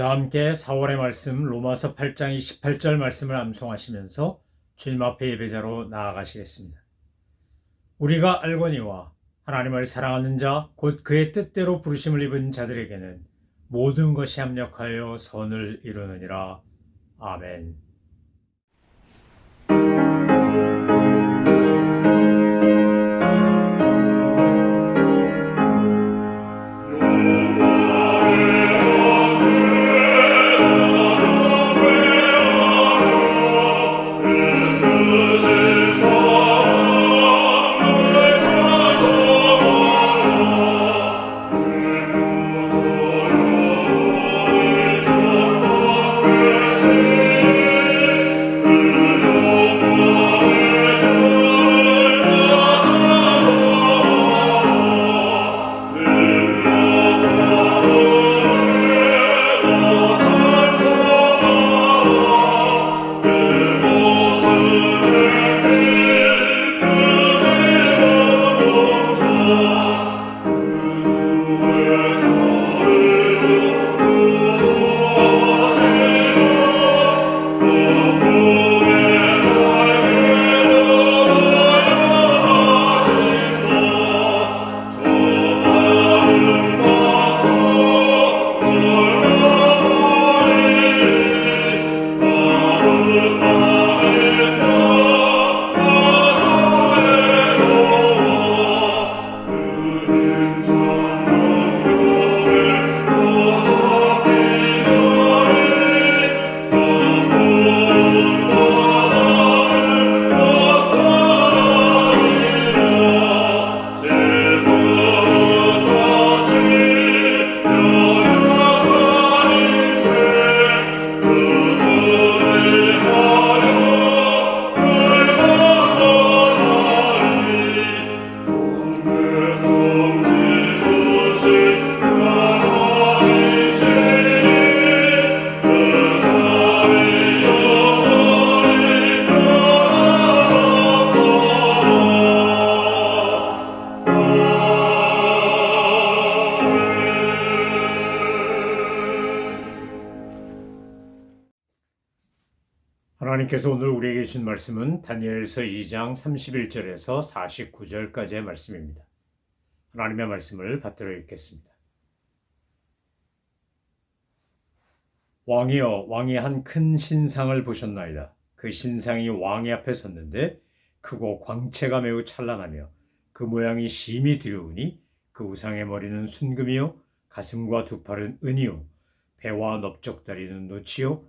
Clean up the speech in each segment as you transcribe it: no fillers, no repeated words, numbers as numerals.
저와 함께 4월의 말씀 로마서 8장 28절 말씀을 암송하시면서 주님 앞에 예배자로 나아가시겠습니다. 우리가 알거니와 하나님을 사랑하는 자 곧 그의 뜻대로 부르심을 입은 자들에게는 모든 것이 합력하여 선을 이루느니라. 아멘. 하나님께서 오늘 우리에게 주신 말씀은 다니엘서 2장 31절에서 49절까지의 말씀입니다. 하나님의 말씀을 받들어 읽겠습니다. 왕이여, 왕이 한 큰 신상을 보셨나이다. 그 신상이 왕의 앞에 섰는데 크고 광채가 매우 찬란하며 그 모양이 심히 두려우니 그 우상의 머리는 순금이요 가슴과 두 팔은 은이요 배와 넓적다리는 노치요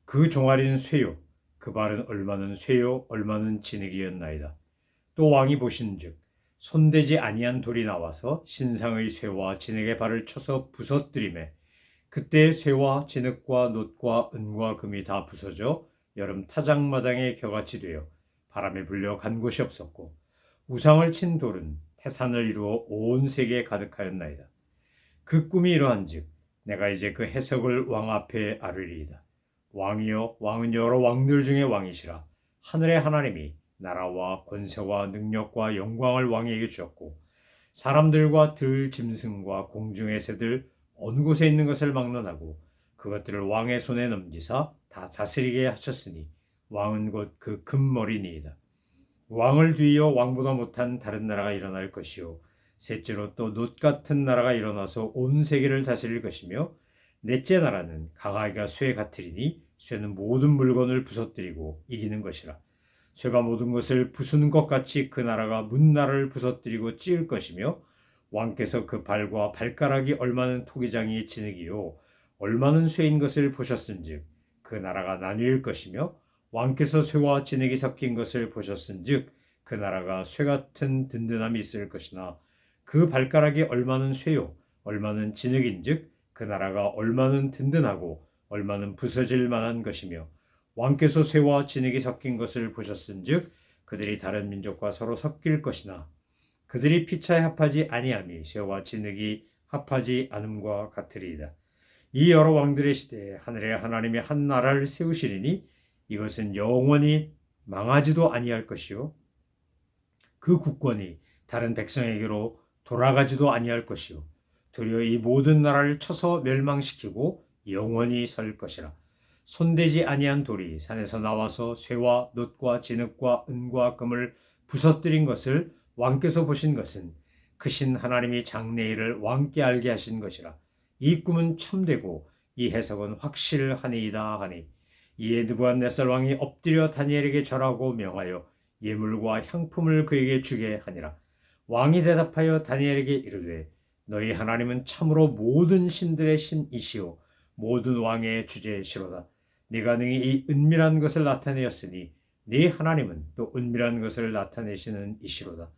그 종아리는 쇠요 그 발은 얼마는 쇠요 얼마는 진흙이었나이다. 또 왕이 보신즉 손대지 아니한 돌이 나와서 신상의 쇠와 진흙의 발을 쳐서 부서뜨리매 그때 쇠와 진흙과 놋과 은과 금이 다 부서져 여름 타작마당에 겨같이 되어 바람에 불려 간 곳이 없었고 우상을 친 돌은 태산을 이루어 온 세계에 가득하였나이다. 그 꿈이 이러한즉 내가 이제 그 해석을 왕 앞에 아뢰리이다. 왕이여, 왕은 여러 왕들 중에 왕이시라. 하늘의 하나님이 나라와 권세와 능력과 영광을 왕에게 주셨고 사람들과 들 짐승과 공중의 새들 어느 곳에 있는 것을 막론하고 그것들을 왕의 손에 넘기사 다 다스리게 하셨으니 왕은 곧 그 금머리니이다. 왕을 뒤이어 왕보다 못한 다른 나라가 일어날 것이요 셋째로 또 놋 같은 나라가 일어나서 온 세계를 다스릴 것이며 넷째 나라는 강하기가 쇠 같으리니 쇠는 모든 물건을 부서뜨리고 이기는 것이라. 쇠가 모든 것을 부수는 것 같이 그 나라가 문나라를 부서뜨리고 찌을 것이며 왕께서 그 발과 발가락이 얼마는 토기장이 진흙이요 얼마는 쇠인 것을 보셨은즉 그 나라가 나뉠 것이며 왕께서 쇠와 진흙이 섞인 것을 보셨은즉 그 나라가 쇠 같은 든든함이 있을 것이나 그 발가락이 얼마는 쇠요 얼마는 진흙인즉 그 나라가 얼마는 든든하고 얼마는 부서질 만한 것이며 왕께서 쇠와 진흙이 섞인 것을 보셨은즉 그들이 다른 민족과 서로 섞일 것이나 그들이 피차에 합하지 아니함이 쇠와 진흙이 합하지 않음과 같으리이다. 이 여러 왕들의 시대에 하늘의 하나님이 한 나라를 세우시리니 이것은 영원히 망하지도 아니할 것이요 그 국권이 다른 백성에게로 돌아가지도 아니할 것이요 도리어 이 모든 나라를 쳐서 멸망시키고 영원히 설 것이라. 손대지 아니한 돌이 산에서 나와서 쇠와 놋과 진흙과 은과 금을 부서뜨린 것을 왕께서 보신 것은 크신 하나님이 장래일을 왕께 알게 하신 것이라. 이 꿈은 참되고 이 해석은 확실하니이다 하니, 이에 느부갓네살 왕이 엎드려 다니엘에게 절하고 명하여 예물과 향품을 그에게 주게 하니라. 왕이 대답하여 다니엘에게 이르되, 너희 하나님은 참으로 모든 신들의 신이시오 모든 왕의 주제시로다. 네가 능히 이 은밀한 것을 나타내었으니 네 하나님은 또 은밀한 것을 나타내시는 이시로다.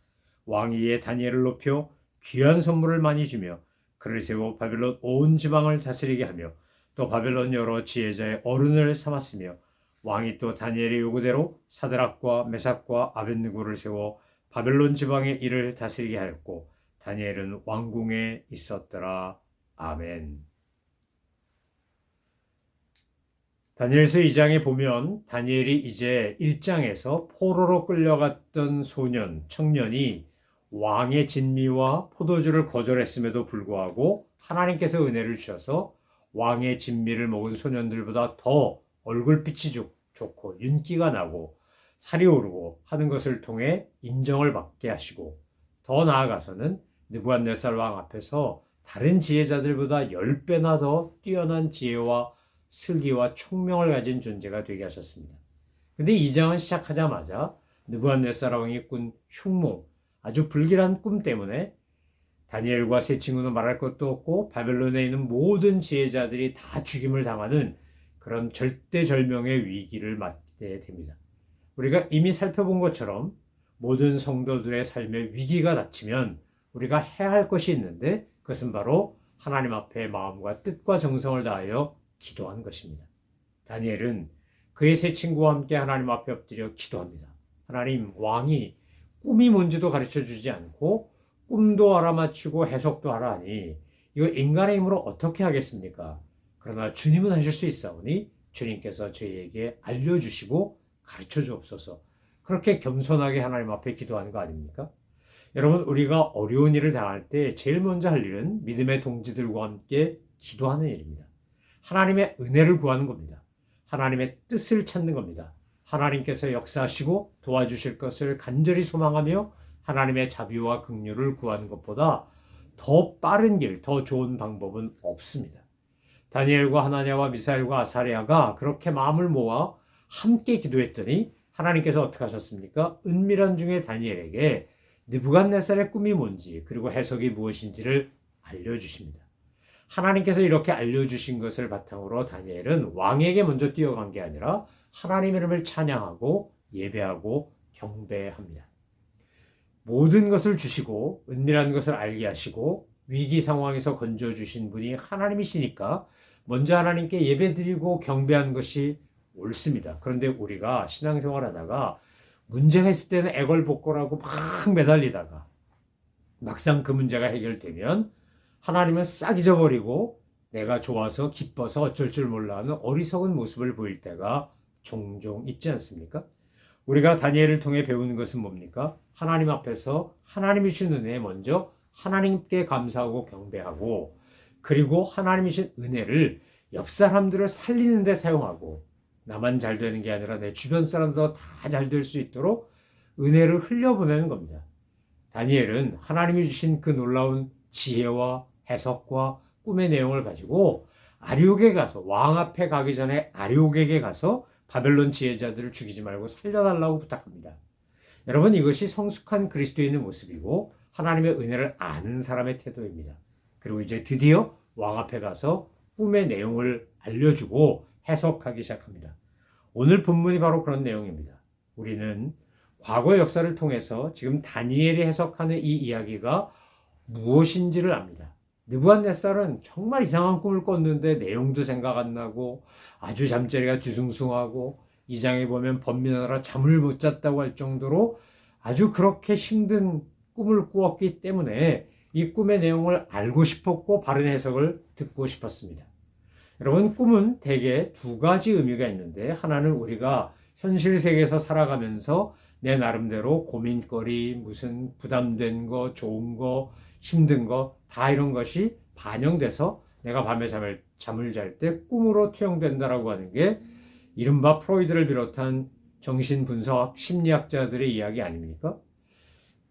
왕이 이에 다니엘을 높여 귀한 선물을 많이 주며 그를 세워 바벨론 온 지방을 다스리게 하며 또 바벨론 여러 지혜자의 어른을 삼았으며, 왕이 또 다니엘의 요구대로 사드락과 메삭과 아벳느고를 세워 바벨론 지방의 일을 다스리게 하였고, 다니엘은 왕궁에 있었더라. 아멘. 다니엘서 2장에 보면 다니엘이 이제 1장에서 포로로 끌려갔던 청년이 왕의 진미와 포도주를 거절했음에도 불구하고 하나님께서 은혜를 주셔서 왕의 진미를 먹은 소년들보다 더 얼굴빛이 좋고 윤기가 나고 살이 오르고 하는 것을 통해 인정을 받게 하시고, 더 나아가서는 느부갓네살 왕 앞에서 다른 지혜자들보다 10배나 더 뛰어난 지혜와 슬기와 총명을 가진 존재가 되게 하셨습니다. 근데 이 장은 시작하자마자 느부갓네살 왕이 꾼 흉몽, 아주 불길한 꿈 때문에 다니엘과 세 친구는 말할 것도 없고 바벨론에 있는 모든 지혜자들이 다 죽임을 당하는 그런 절대절명의 위기를 맞게 됩니다. 우리가 이미 살펴본 것처럼 모든 성도들의 삶에 위기가 닥치면 우리가 해야 할 것이 있는데, 그것은 바로 하나님 앞에 마음과 뜻과 정성을 다하여 기도한 것입니다. 다니엘은 그의 세 친구와 함께 하나님 앞에 엎드려 기도합니다. 하나님, 왕이 꿈이 뭔지도 가르쳐 주지 않고 꿈도 알아맞히고 해석도 하라 하니 이거 인간의 힘으로 어떻게 하겠습니까? 그러나 주님은 하실 수 있사오니 주님께서 저희에게 알려주시고 가르쳐 주옵소서. 그렇게 겸손하게 하나님 앞에 기도하는 거 아닙니까? 여러분, 우리가 어려운 일을 당할 때 제일 먼저 할 일은 믿음의 동지들과 함께 기도하는 일입니다. 하나님의 은혜를 구하는 겁니다. 하나님의 뜻을 찾는 겁니다. 하나님께서 역사하시고 도와주실 것을 간절히 소망하며 하나님의 자비와 긍휼을 구하는 것보다 더 빠른 길, 더 좋은 방법은 없습니다. 다니엘과 하나냐와 미사엘과 아사랴가 그렇게 마음을 모아 함께 기도했더니 하나님께서 어떻게 하셨습니까? 은밀한 중에 다니엘에게 느부갓네살의 꿈이 뭔지 그리고 해석이 무엇인지를 알려주십니다. 하나님께서 이렇게 알려주신 것을 바탕으로 다니엘은 왕에게 먼저 뛰어간 게 아니라 하나님 이름을 찬양하고 예배하고 경배합니다. 모든 것을 주시고 은밀한 것을 알게 하시고 위기 상황에서 건져주신 분이 하나님이시니까 먼저 하나님께 예배드리고 경배하는 것이 옳습니다. 그런데 우리가 신앙생활 하다가 문제가 있을 때는 애걸복걸하고 막 매달리다가 막상 그 문제가 해결되면 하나님은 싹 잊어버리고 내가 좋아서 기뻐서 어쩔 줄 몰라 하는 어리석은 모습을 보일 때가 종종 있지 않습니까? 우리가 다니엘을 통해 배우는 것은 뭡니까? 하나님 앞에서 하나님이 주신 은혜에 먼저 하나님께 감사하고 경배하고, 그리고 하나님이 주신 은혜를 옆 사람들을 살리는 데 사용하고, 나만 잘 되는 게 아니라 내 주변 사람들도 다 잘 될 수 있도록 은혜를 흘려보내는 겁니다. 다니엘은 하나님이 주신 그 놀라운 지혜와 해석과 꿈의 내용을 가지고 아리옥에 가서, 왕 앞에 가기 전에 아리옥에게 가서 바벨론 지혜자들을 죽이지 말고 살려달라고 부탁합니다. 여러분, 이것이 성숙한 그리스도인의 모습이고 하나님의 은혜를 아는 사람의 태도입니다. 그리고 이제 드디어 왕 앞에 가서 꿈의 내용을 알려주고 해석하기 시작합니다. 오늘 본문이 바로 그런 내용입니다. 우리는 과거 역사를 통해서 지금 다니엘이 해석하는 이 이야기가 무엇인지를 압니다. 느부갓네살은 정말 이상한 꿈을 꿨는데 내용도 생각 안 나고 아주 잠자리가 뒤숭숭하고, 이 장에 보면 번민하느라 잠을 못 잤다고 할 정도로 아주 그렇게 힘든 꿈을 꾸었기 때문에 이 꿈의 내용을 알고 싶었고 바른 해석을 듣고 싶었습니다. 여러분, 꿈은 대개 두 가지 의미가 있는데, 하나는 우리가 현실 세계에서 살아가면서 내 나름대로 고민거리, 무슨 부담된 거, 좋은 거, 힘든 거, 다 이런 것이 반영돼서 내가 밤에 잠을 잠을 잘 때 꿈으로 투영된다라고 하는 게 이른바 프로이드를 비롯한 정신분석 심리학자들의 이야기 아닙니까?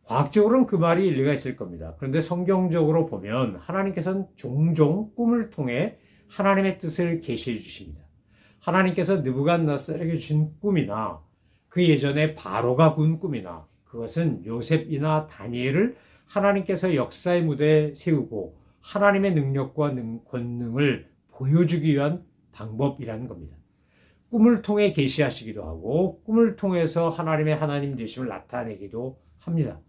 과학적으로는 그 말이 일리가 있을 겁니다. 그런데 성경적으로 보면 하나님께서는 종종 꿈을 통해 하나님의 뜻을 계시해 주십니다. 하나님께서 느부갓네살에게 주신 꿈이나 그 예전에 바로가 꾼 꿈이나 그것은 요셉이나 다니엘을 하나님께서 역사의 무대에 세우고 하나님의 능력과 권능을 보여주기 위한 방법이라는 겁니다. 꿈을 통해 계시하시기도 하고 꿈을 통해서 하나님의 하나님 되심을 나타내기도 합니다.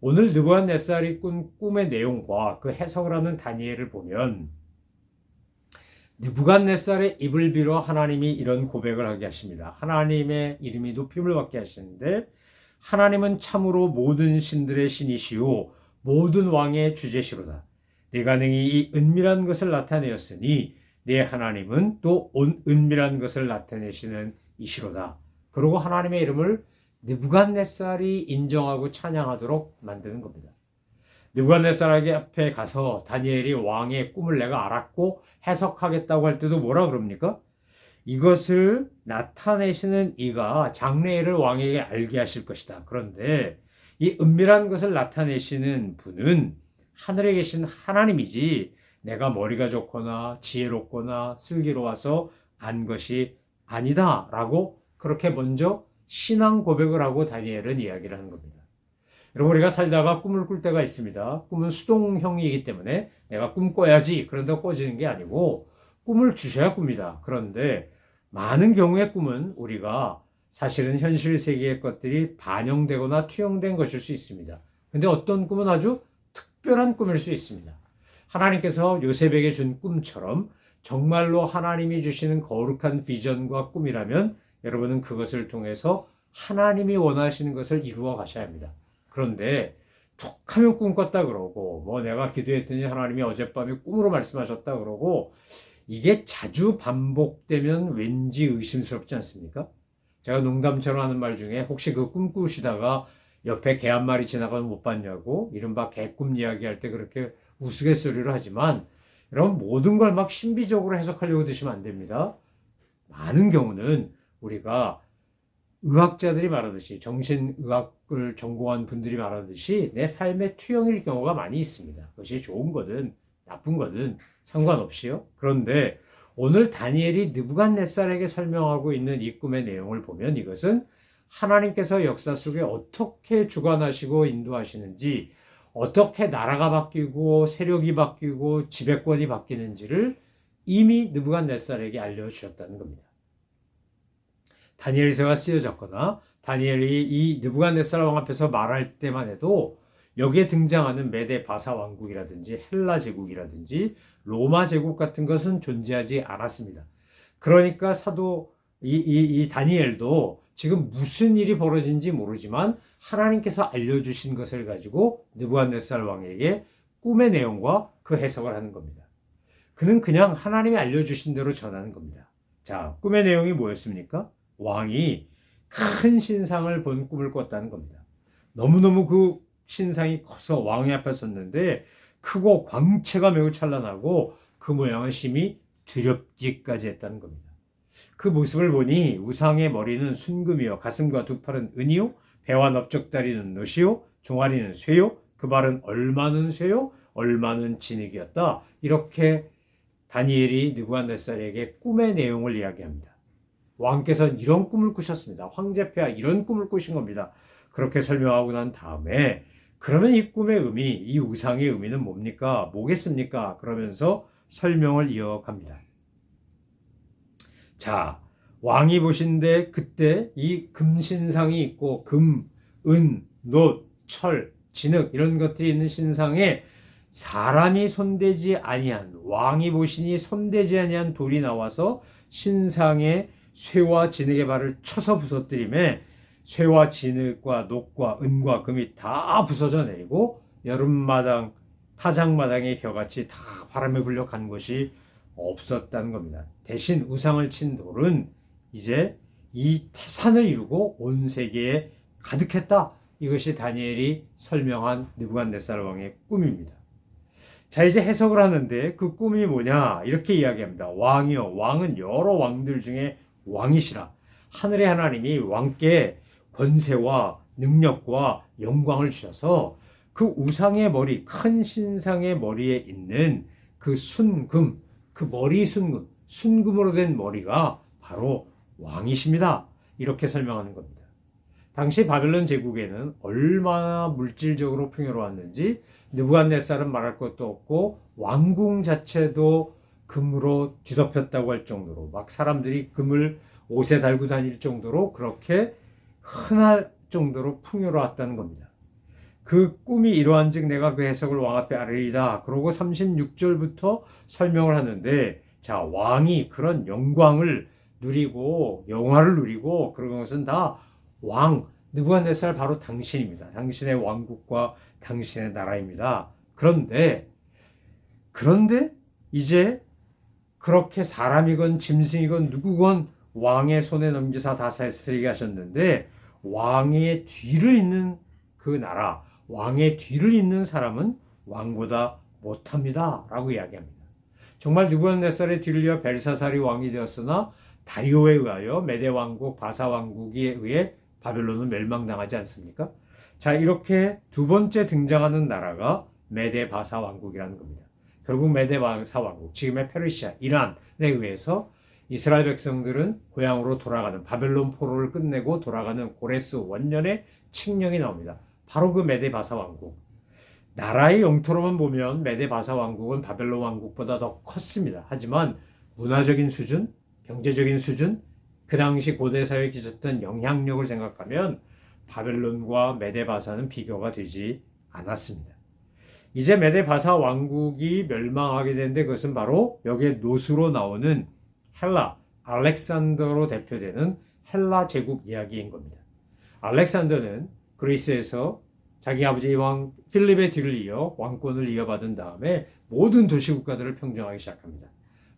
오늘 느부갓네살이 꾼 꿈의 내용과 그 해석을 하는 다니엘을 보면 느부갓네살의 입을 빌어 하나님이 이런 고백을 하게 하십니다. 하나님의 이름이 높임을 받게 하시는데 하나님은 참으로 모든 신들의 신이시오 모든 왕의 주제시로다. 네가 능히 이 은밀한 것을 나타내었으니 네 하나님은 또 은밀한 것을 나타내시는 이시로다. 그리고 하나님의 이름을 느부갓네살이 인정하고 찬양하도록 만드는 겁니다. 느부갓네살 앞에 가서 다니엘이 왕의 꿈을 내가 알았고 해석하겠다고 할 때도 뭐라 그럽니까? 이것을 나타내시는 이가 장래일을 왕에게 알게 하실 것이다. 그런데 이 은밀한 것을 나타내시는 분은 하늘에 계신 하나님이지 내가 머리가 좋거나 지혜롭거나 슬기로워서 안 것이 아니다 라고 그렇게 먼저 신앙 고백을 하고 다니엘은 이야기를 하는 겁니다. 여러분 우리가 살다가 꿈을 꿀 때가 있습니다. 꿈은 수동형이기 때문에 내가 꿈 꿔야지 그런다고 꿔지는 게 아니고 꿈을 주셔야 꿉니다. 그런데 많은 경우의 꿈은 우리가 사실은 현실 세계의 것들이 반영되거나 투영된 것일 수 있습니다. 근데 어떤 꿈은 아주 특별한 꿈일 수 있습니다. 하나님께서 요셉에게 준 꿈처럼 정말로 하나님이 주시는 거룩한 비전과 꿈이라면 여러분은 그것을 통해서 하나님이 원하시는 것을 이루어 가셔야 합니다. 그런데 툭 하면 꿈 꿨다 그러고 뭐 내가 기도했더니 하나님이 어젯밤에 꿈으로 말씀하셨다 그러고 이게 자주 반복되면 왠지 의심스럽지 않습니까? 제가 농담처럼 하는 말 중에 혹시 그 꿈 꾸시다가 옆에 개 한 마리 지나가면 못 봤냐고 이른바 개꿈 이야기할 때 그렇게 우스갯소리를 하지만 여러분 모든 걸 막 신비적으로 해석하려고 드시면 안 됩니다. 많은 경우는 우리가 의학자들이 말하듯이 정신의학을 전공한 분들이 말하듯이 내 삶의 투영일 경우가 많이 있습니다. 그것이 좋은 거든 나쁜 거든 상관없이요. 그런데 오늘 다니엘이 느부갓네살에게 설명하고 있는 이 꿈의 내용을 보면 이것은 하나님께서 역사 속에 어떻게 주관하시고 인도하시는지 어떻게 나라가 바뀌고 세력이 바뀌고 지배권이 바뀌는지를 이미 느부갓네살에게 알려주셨다는 겁니다. 다니엘서가 쓰여졌거나 다니엘이 이 느부갓네살 왕 앞에서 말할 때만 해도 여기에 등장하는 메데 바사 왕국이라든지 헬라 제국이라든지 로마 제국 같은 것은 존재하지 않았습니다. 그러니까 사도 이 다니엘도 지금 무슨 일이 벌어진지 모르지만 하나님께서 알려주신 것을 가지고 느부갓네살 왕에게 꿈의 내용과 그 해석을 하는 겁니다. 그는 그냥 하나님이 알려주신 대로 전하는 겁니다. 자, 꿈의 내용이 뭐였습니까? 왕이 큰 신상을 본 꿈을 꿨다는 겁니다. 너무너무 그 신상이 커서 왕의 앞에 섰는데 크고 광채가 매우 찬란하고 그 모양은 심히 두렵기까지 했다는 겁니다. 그 모습을 보니 우상의 머리는 순금이요 가슴과 두 팔은 은이요 배와 넓적다리는 놋이요 종아리는 쇠요 그 발은 얼마는 쇠요 얼마는 진흙이었다. 이렇게 다니엘이 느부갓네살에게 꿈의 내용을 이야기합니다. 왕께서는 이런 꿈을 꾸셨습니다. 황제폐하 이런 꿈을 꾸신 겁니다. 그렇게 설명하고 난 다음에 그러면 이 꿈의 의미, 이 우상의 의미는 뭡니까? 뭐겠습니까? 그러면서 설명을 이어갑니다. 자, 왕이 보신데 그때 이 금신상이 있고 금, 은, 놋, 철, 진흙 이런 것들이 있는 신상에 사람이 손대지 아니한 왕이 보시니 손대지 아니한 돌이 나와서 신상에 쇠와 진흙의 발을 쳐서 부서뜨리매 쇠와 진흙과 녹과 은과 금이 다 부서져 내리고 여름마당 타작마당의 겨같이 다 바람에 불려 간 것이 없었다는 겁니다. 대신 우상을 친 돌은 이제 이 태산을 이루고 온 세계에 가득했다. 이것이 다니엘이 설명한 느부갓네살 왕의 꿈입니다. 자, 이제 해석을 하는데 그 꿈이 뭐냐? 이렇게 이야기합니다. 왕이요. 왕은 여러 왕들 중에 왕이시라. 하늘의 하나님이 왕께 권세와 능력과 영광을 주셔서 그 우상의 머리, 큰 신상의 머리에 있는 그 순금, 그 머리 순금, 순금으로 된 머리가 바로 왕이십니다. 이렇게 설명하는 겁니다. 당시 바벨론 제국에는 얼마나 물질적으로 풍요로웠는지 느부갓네살은 말할 것도 없고 왕궁 자체도 금으로 뒤덮였다고 할 정도로 막 사람들이 금을 옷에 달고 다닐 정도로 그렇게 흔할 정도로 풍요로웠다는 겁니다. 그 꿈이 이러한즉 내가 그 해석을 왕 앞에 아뢰리다. 그러고 36절부터 설명을 하는데 자, 왕이 그런 영광을 누리고 영화를 누리고 그런 것은 다 왕, 느부갓네살 바로 당신입니다. 당신의 왕국과 당신의 나라입니다. 그런데 이제 그렇게 사람이건 짐승이건 누구건 왕의 손에 넘기사 다 다스리게 하셨는데 왕의 뒤를 잇는 그 나라, 왕의 뒤를 잇는 사람은 왕보다 못합니다. 라고 이야기합니다. 정말 느부갓네살의 뒤를 이어 벨사살이 왕이 되었으나 다리오에 의하여 메대 왕국, 바사 왕국에 의해 바벨론은 멸망당하지 않습니까? 자, 이렇게 두 번째 등장하는 나라가 메대 바사 왕국이라는 겁니다. 결국 메대 바사 왕국, 지금의 페르시아, 이란에 의해서 이스라엘 백성들은 고향으로 돌아가는 바벨론 포로를 끝내고 돌아가는 고레스 원년의 칙령이 나옵니다. 바로 그 메대 바사 왕국. 나라의 영토로만 보면 메대 바사 왕국은 바벨론 왕국보다 더 컸습니다. 하지만 문화적인 수준, 경제적인 수준, 그 당시 고대 사회에 끼쳤던 영향력을 생각하면 바벨론과 메대 바사는 비교가 되지 않았습니다. 이제 메대 바사 왕국이 멸망하게 되는데 그것은 바로 여기에 노수로 나오는 헬라, 알렉산더로 대표되는 헬라 제국 이야기인 겁니다. 알렉산더는 그리스에서 자기 아버지 왕 필립의 뒤를 이어 왕권을 이어받은 다음에 모든 도시국가들을 평정하기 시작합니다.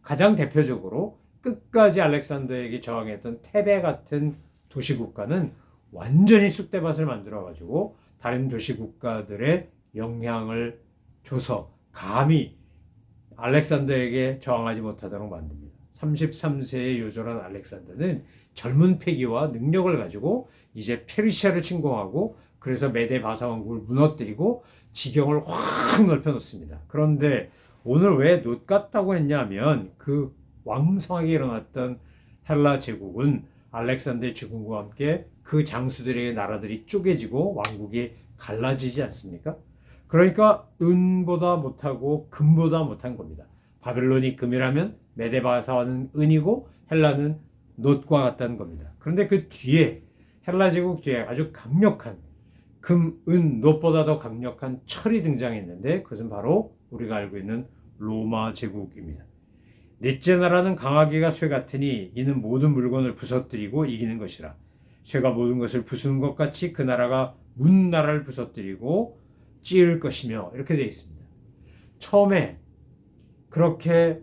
가장 대표적으로 끝까지 알렉산더에게 저항했던 테베 같은 도시국가는 완전히 쑥대밭을 만들어가지고 다른 도시국가들의 영향을 줘서 감히 알렉산더에게 저항하지 못하도록 만듭니다. 33세의 요절한 알렉산더는 젊은 패기와 능력을 가지고 이제 페르시아를 침공하고 그래서 메대 바사 왕국을 무너뜨리고 지경을 확 넓혀놓습니다. 그런데 오늘 왜 놋 같다고 했냐면 그 왕성하게 일어났던 헬라 제국은 알렉산더의 죽음과 함께 그 장수들의 나라들이 쪼개지고 왕국이 갈라지지 않습니까? 그러니까 은보다 못하고 금보다 못한 겁니다. 바벨론이 금이라면 메데바사는 은이고 헬라는 놋과 같다는 겁니다. 그런데 그 뒤에 헬라 제국 뒤에 아주 강력한 금, 은, 놋보다 더 강력한 철이 등장했는데 그것은 바로 우리가 알고 있는 로마 제국입니다. 넷째 나라는 강하기가 쇠 같으니 이는 모든 물건을 부서뜨리고 이기는 것이라. 쇠가 모든 것을 부수는 것 같이 그 나라가 문 나라를 부서뜨리고 찌을 것이며 이렇게 되어 있습니다. 처음에 그렇게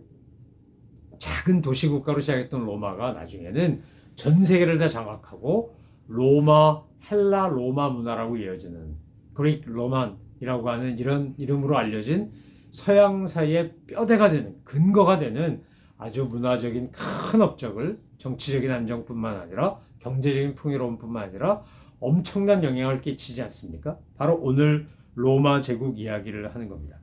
작은 도시국가로 시작했던 로마가 나중에는 전 세계를 다 장악하고 로마, 헬라 로마 문화라고 이어지는 그리스 로만이라고 하는 이런 이름으로 알려진 서양사의 뼈대가 되는 근거가 되는 아주 문화적인 큰 업적을 정치적인 안정뿐만 아니라 경제적인 풍요로움뿐만 아니라 엄청난 영향을 끼치지 않습니까? 바로 오늘 로마 제국 이야기를 하는 겁니다.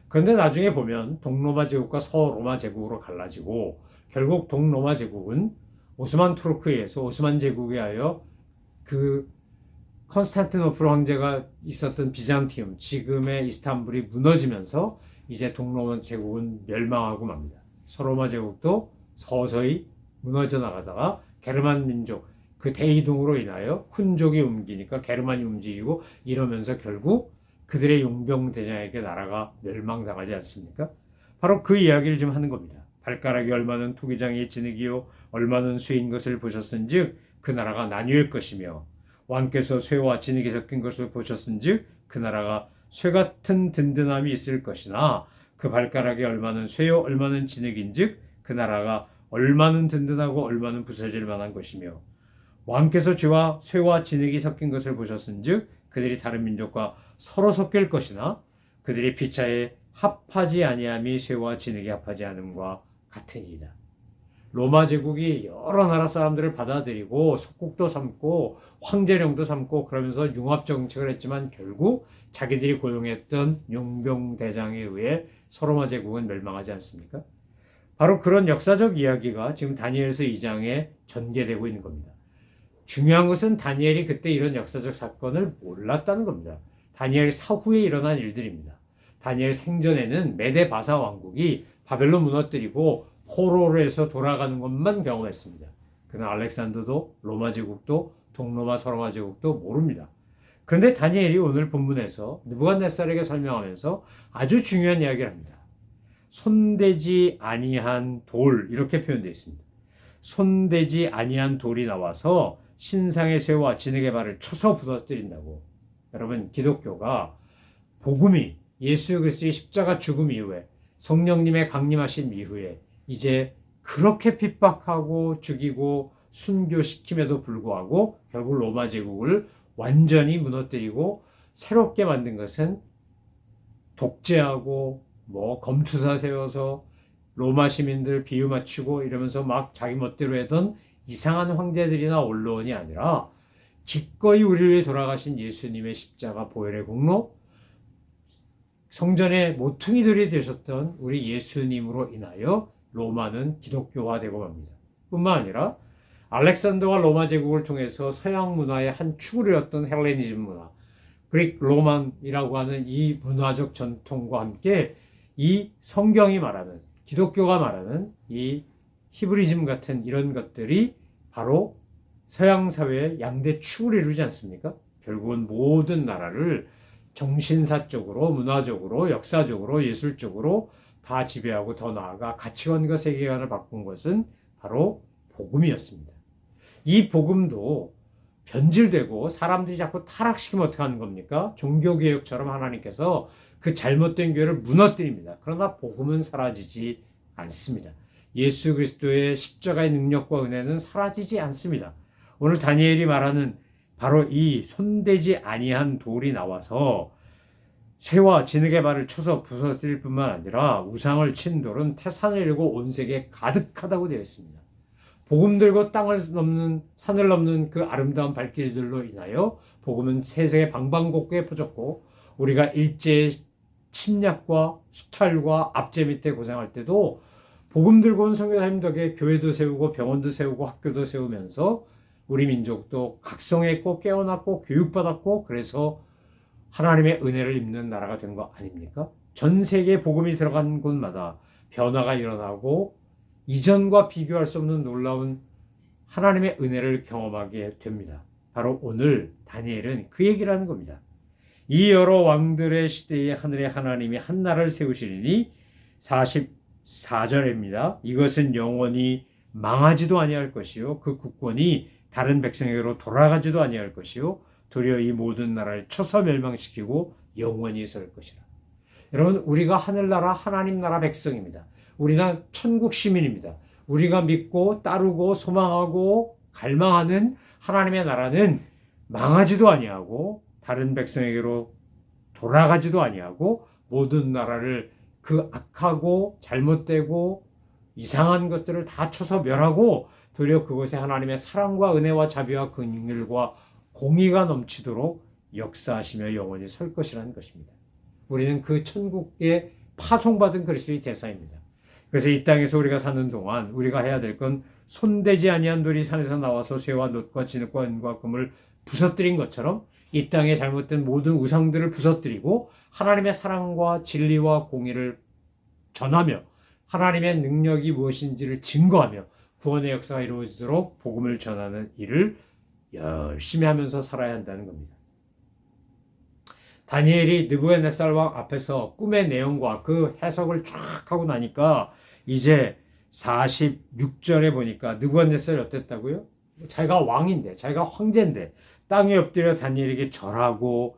그런데 나중에 보면 동로마 제국과 서로마 제국으로 갈라지고 결국 동로마 제국은 오스만 투르크에 의해서 오스만 제국에 하여 그 컨스탄티노플 황제가 있었던 비잔티움, 지금의 이스탄불이 무너지면서 이제 동로마 제국은 멸망하고 맙니다. 서로마 제국도 서서히 무너져 나가다가 게르만 민족, 그 대이동으로 인하여 훈족이 옮기니까 게르만이 움직이고 이러면서 결국 그들의 용병대장에게 나라가 멸망당하지 않습니까? 바로 그 이야기를 좀 하는 겁니다. 발가락이 얼마는 토기장의 진흙이요 얼마는 쇠인 것을 보셨은즉 그 나라가 나뉘을 것이며 왕께서 쇠와 진흙이 섞인 것을 보셨은즉 그 나라가 쇠 같은 든든함이 있을 것이나 그 발가락이 얼마는 쇠요 얼마는 진흙인즉 그 나라가 얼마는 든든하고 얼마는 부서질 만한 것이며 왕께서 쥐와 쇠와 진흙이 섞인 것을 보셨은즉 그들이 다른 민족과 서로 섞일 것이나 그들이 피차에 합하지 아니함이 쇠와 진흙이 합하지 않음과 같으니이다. 로마 제국이 여러 나라 사람들을 받아들이고 속국도 삼고 황제령도 삼고 그러면서 융합 정책을 했지만 결국 자기들이 고용했던 용병대장에 의해 서로마 제국은 멸망하지 않습니까? 바로 그런 역사적 이야기가 지금 다니엘서 2장에 전개되고 있는 겁니다. 중요한 것은 다니엘이 그때 이런 역사적 사건을 몰랐다는 겁니다. 다니엘 사후에 일어난 일들입니다. 다니엘 생전에는 메데 바사 왕국이 바벨론 무너뜨리고 포로로에서 돌아가는 것만 경험했습니다. 그는 알렉산더도 로마 제국도 동로마 서로마 제국도 모릅니다. 그런데 다니엘이 오늘 본문에서 느부갓네살에게 설명하면서 아주 중요한 이야기를 합니다. 손대지 아니한 돌, 이렇게 표현되어 있습니다. 손대지 아니한 돌이 나와서 신상의 쇠와 진흙의 발을 쳐서 부서뜨린다고. 여러분, 기독교가 복음이 예수 그리스도의 십자가 죽음 이후에 성령님의 강림하신 이후에 이제 그렇게 핍박하고 죽이고 순교시킴에도 불구하고 결국 로마 제국을 완전히 무너뜨리고 새롭게 만든 것은 독재하고 검투사 세워서 로마 시민들 비유 맞추고 이러면서 막 자기 멋대로 하던 이상한 황제들이나 언론이 아니라 기꺼이 우리를 위해 돌아가신 예수님의 십자가 보혈의 공로, 성전의 모퉁이들이 되셨던 우리 예수님으로 인하여 로마는 기독교화되고 맙니다. 뿐만 아니라 알렉산더와 로마 제국을 통해서 서양 문화의 한 축을 이었던 헬레니즘 문화, 그릭 로만이라고 하는 이 문화적 전통과 함께 이 성경이 말하는, 기독교가 말하는 이 히브리즘 같은 이런 것들이 바로 서양 사회의 양대 축을 이루지 않습니까? 결국은 모든 나라를 정신사적으로, 문화적으로, 역사적으로, 예술적으로 다 지배하고 더 나아가 가치관과 세계관을 바꾼 것은 바로 복음이었습니다. 이 복음도 변질되고 사람들이 자꾸 타락시키면 어떻게 하는 겁니까? 종교개혁처럼 하나님께서 그 잘못된 교회를 무너뜨립니다. 그러나 복음은 사라지지 않습니다. 예수 그리스도의 십자가의 능력과 은혜는 사라지지 않습니다. 오늘 다니엘이 말하는 바로 이 손대지 아니한 돌이 나와서 쇠와 진흙의 발을 쳐서 부서뜨릴 뿐만 아니라 우상을 친 돌은 태산을 이루고 온 세계에 가득하다고 되어 있습니다. 복음 들고 땅을 넘는, 산을 넘는 그 아름다운 발길들로 인하여 복음은 세상의 방방곡곡에 퍼졌고 우리가 일제의 침략과 수탈과 압제 밑에 고생할 때도 복음 들고 온 선교사님 덕에 교회도 세우고 병원도 세우고 학교도 세우면서 우리 민족도 각성했고 깨어났고 교육받았고 그래서 하나님의 은혜를 입는 나라가 된 거 아닙니까? 전 세계에 복음이 들어간 곳마다 변화가 일어나고 이전과 비교할 수 없는 놀라운 하나님의 은혜를 경험하게 됩니다. 바로 오늘 다니엘은 그 얘기를 하는 겁니다. 이 여러 왕들의 시대에 하늘의 하나님이 한 나라를 세우시리니 44절입니다. 이것은 영원히 망하지도 아니할 것이요 그 국권이 다른 백성에게로 돌아가지도 아니할 것이요 도리어 이 모든 나라를 쳐서 멸망시키고 영원히 설 것이라. 여러분, 우리가 하늘나라 하나님 나라 백성입니다. 우리는 천국 시민입니다. 우리가 믿고 따르고 소망하고 갈망하는 하나님의 나라는 망하지도 아니하고 다른 백성에게로 돌아가지도 아니하고 모든 나라를 그 악하고 잘못되고 이상한 것들을 다 쳐서 멸하고 도리어 그곳에 하나님의 사랑과 은혜와 자비와 긍휼과 공의가 넘치도록 역사하시며 영원히 설 것이라는 것입니다. 우리는 그 천국에 파송받은 그리스도의 대사입니다. 그래서 이 땅에서 우리가 사는 동안 우리가 해야 될 건 손대지 아니한 돌이 산에서 나와서 쇠와 놋과 진흙과 은과 금을 부서뜨린 것처럼 이 땅에 잘못된 모든 우상들을 부서뜨리고 하나님의 사랑과 진리와 공의를 전하며 하나님의 능력이 무엇인지를 증거하며 구원의 역사가 이루어지도록 복음을 전하는 일을 열심히 하면서 살아야 한다는 겁니다. 다니엘이 느부갓네살 왕 앞에서 꿈의 내용과 그 해석을 쫙 하고 나니까 이제 46절에 보니까 느부갓네살이 어땠다고요? 자기가 왕인데, 자기가 황제인데 땅에 엎드려 다니엘에게 절하고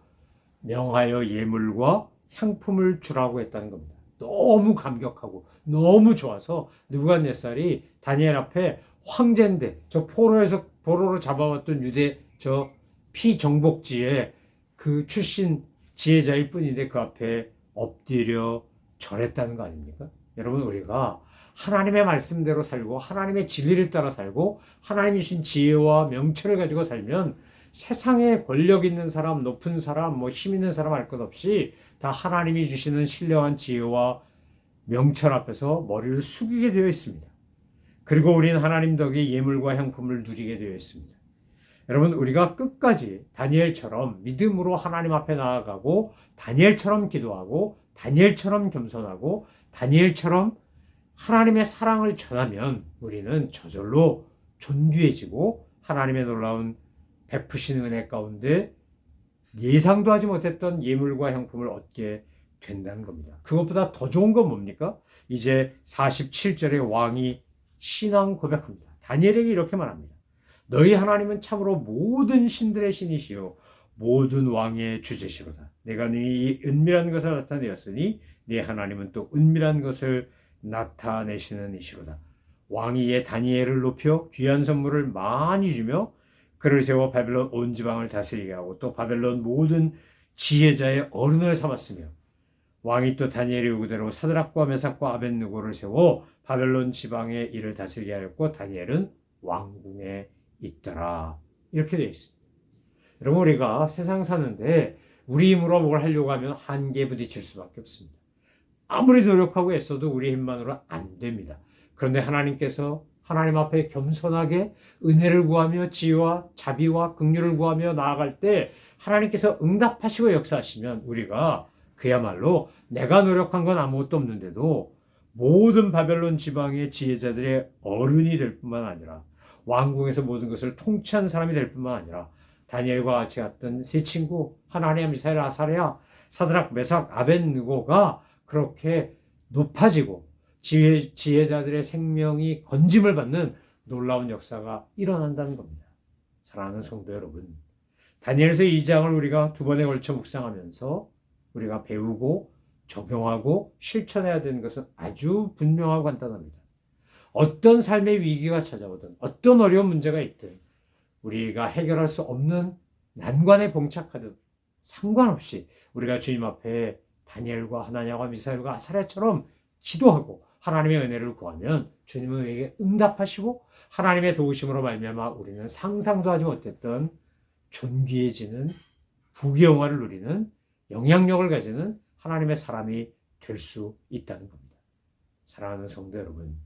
명하여 예물과 향품을 주라고 했다는 겁니다. 너무 감격하고 너무 좋아서 느부갓네살이 다니엘 앞에 황제인데 저 포로로 잡아왔던 유대 저 피정복지의 그 출신 지혜자일 뿐인데 그 앞에 엎드려 절했다는 거 아닙니까? 여러분, 우리가 하나님의 말씀대로 살고 하나님의 진리를 따라 살고 하나님이 주신 지혜와 명철을 가지고 살면 세상에 권력 있는 사람, 높은 사람, 힘 있는 사람 할 것 없이 다 하나님이 주시는 신령한 지혜와 명철 앞에서 머리를 숙이게 되어 있습니다. 그리고 우리는 하나님 덕에 예물과 향품을 누리게 되어 있습니다. 여러분, 우리가 끝까지 다니엘처럼 믿음으로 하나님 앞에 나아가고 다니엘처럼 기도하고 다니엘처럼 겸손하고 다니엘처럼 하나님의 사랑을 전하면 우리는 저절로 존귀해지고 하나님의 놀라운 베푸신 은혜 가운데 예상도 하지 못했던 예물과 향품을 얻게 된다는 겁니다. 그것보다 더 좋은 건 뭡니까? 이제 47절에 왕이 신앙 고백합니다. 다니엘에게 이렇게 말합니다. 너희 하나님은 참으로 모든 신들의 신이시요 모든 왕의 주제시로다. 내가 네 은밀한 것을 나타내었으니 네 하나님은 또 은밀한 것을 나타내시는 이시로다. 왕이 이에 다니엘을 높여 귀한 선물을 많이 주며 그를 세워 바벨론 온 지방을 다스리게 하고 또 바벨론 모든 지혜자의 어른을 삼았으며 왕이 또 다니엘의 요구대로 사드락과 메삭과 아벳느고를 세워 바벨론 지방의 일을 다스리게 하였고 다니엘은 왕궁에 있더라. 이렇게 되어 있습니다. 여러분, 우리가 세상 사는데 우리 힘으로 뭘 하려고 하면 한계에 부딪힐 수밖에 없습니다. 아무리 노력하고 애써도 우리 힘만으로 안 됩니다. 그런데 하나님께서 하나님 앞에 겸손하게 은혜를 구하며 지혜와 자비와 긍휼을 구하며 나아갈 때 하나님께서 응답하시고 역사하시면 우리가 그야말로 내가 노력한 건 아무것도 없는데도 모든 바벨론 지방의 지혜자들의 어른이 될 뿐만 아니라 왕궁에서 모든 것을 통치한 사람이 될 뿐만 아니라 다니엘과 같이 갔던 세 친구 하나니아, 미사엘, 아사랴, 사드락, 메삭, 아벳느고가 그렇게 높아지고 지혜자들의 생명이 건짐을 받는 놀라운 역사가 일어난다는 겁니다. 사랑하는 성도 여러분, 다니엘서 2장을 우리가 두 번에 걸쳐 묵상하면서 우리가 배우고 적용하고 실천해야 되는 것은 아주 분명하고 간단합니다. 어떤 삶의 위기가 찾아오든 어떤 어려운 문제가 있든 우리가 해결할 수 없는 난관에 봉착하든 상관없이 우리가 주님 앞에 다니엘과 하나냐와 미사엘과 아사랴처럼 기도하고 하나님의 은혜를 구하면 주님은 우리에게 응답하시고 하나님의 도우심으로 말미암아 우리는 상상도 하지 못했던 존귀해지는 부귀영화를 누리는 영향력을 가지는 하나님의 사람이 될 수 있다는 겁니다. 사랑하는 성도 여러분,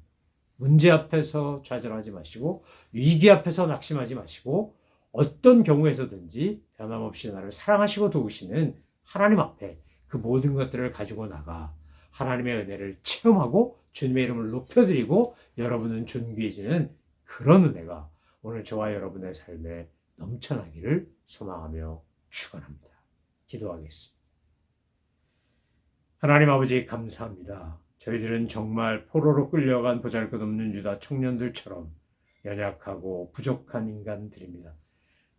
문제 앞에서 좌절하지 마시고 위기 앞에서 낙심하지 마시고 어떤 경우에서든지 변함없이 나를 사랑하시고 도우시는 하나님 앞에 그 모든 것들을 가지고 나가 하나님의 은혜를 체험하고 주님의 이름을 높여드리고 여러분은 존귀해지는 그런 은혜가 오늘 저와 여러분의 삶에 넘쳐나기를 소망하며 축원합니다. 기도하겠습니다. 하나님 아버지, 감사합니다. 저희들은 정말 포로로 끌려간 보잘것없는 유다 청년들처럼 연약하고 부족한 인간들입니다.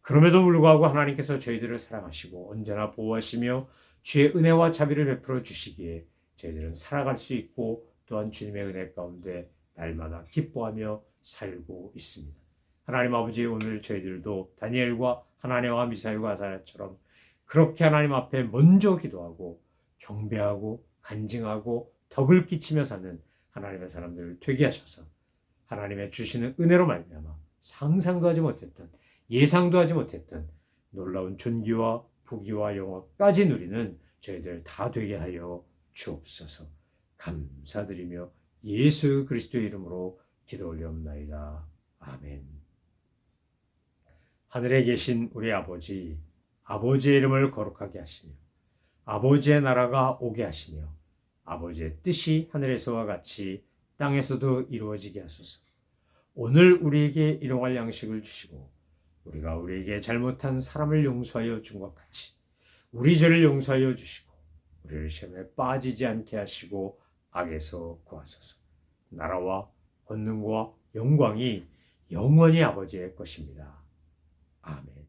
그럼에도 불구하고 하나님께서 저희들을 사랑하시고 언제나 보호하시며 주의 은혜와 자비를 베풀어 주시기에 저희들은 살아갈 수 있고 또한 주님의 은혜 가운데 날마다 기뻐하며 살고 있습니다. 하나님 아버지, 오늘 저희들도 다니엘과 하나냐와 미사엘과 아사랴처럼 그렇게 하나님 앞에 먼저 기도하고 경배하고 간증하고 덕을 끼치며 사는 하나님의 사람들을 되게 하셔서 하나님의 주시는 은혜로 말미암아 상상도 하지 못했던 예상도 하지 못했던 놀라운 존귀와 부귀와 영화까지 누리는 저희들 다 되게 하여 주옵소서. 감사드리며 예수 그리스도의 이름으로 기도 올려옵나이다. 아멘. 하늘에 계신 우리 아버지, 아버지의 이름을 거룩하게 하시며 아버지의 나라가 오게 하시며 아버지의 뜻이 하늘에서와 같이 땅에서도 이루어지게 하소서. 오늘 우리에게 일용할 양식을 주시고 우리가 우리에게 잘못한 사람을 용서하여 준 것 같이 우리 죄를 용서하여 주시고 우리를 시험에 빠지지 않게 하시고 악에서 구하소서. 나라와 권능과 영광이 영원히 아버지의 것입니다. 아멘.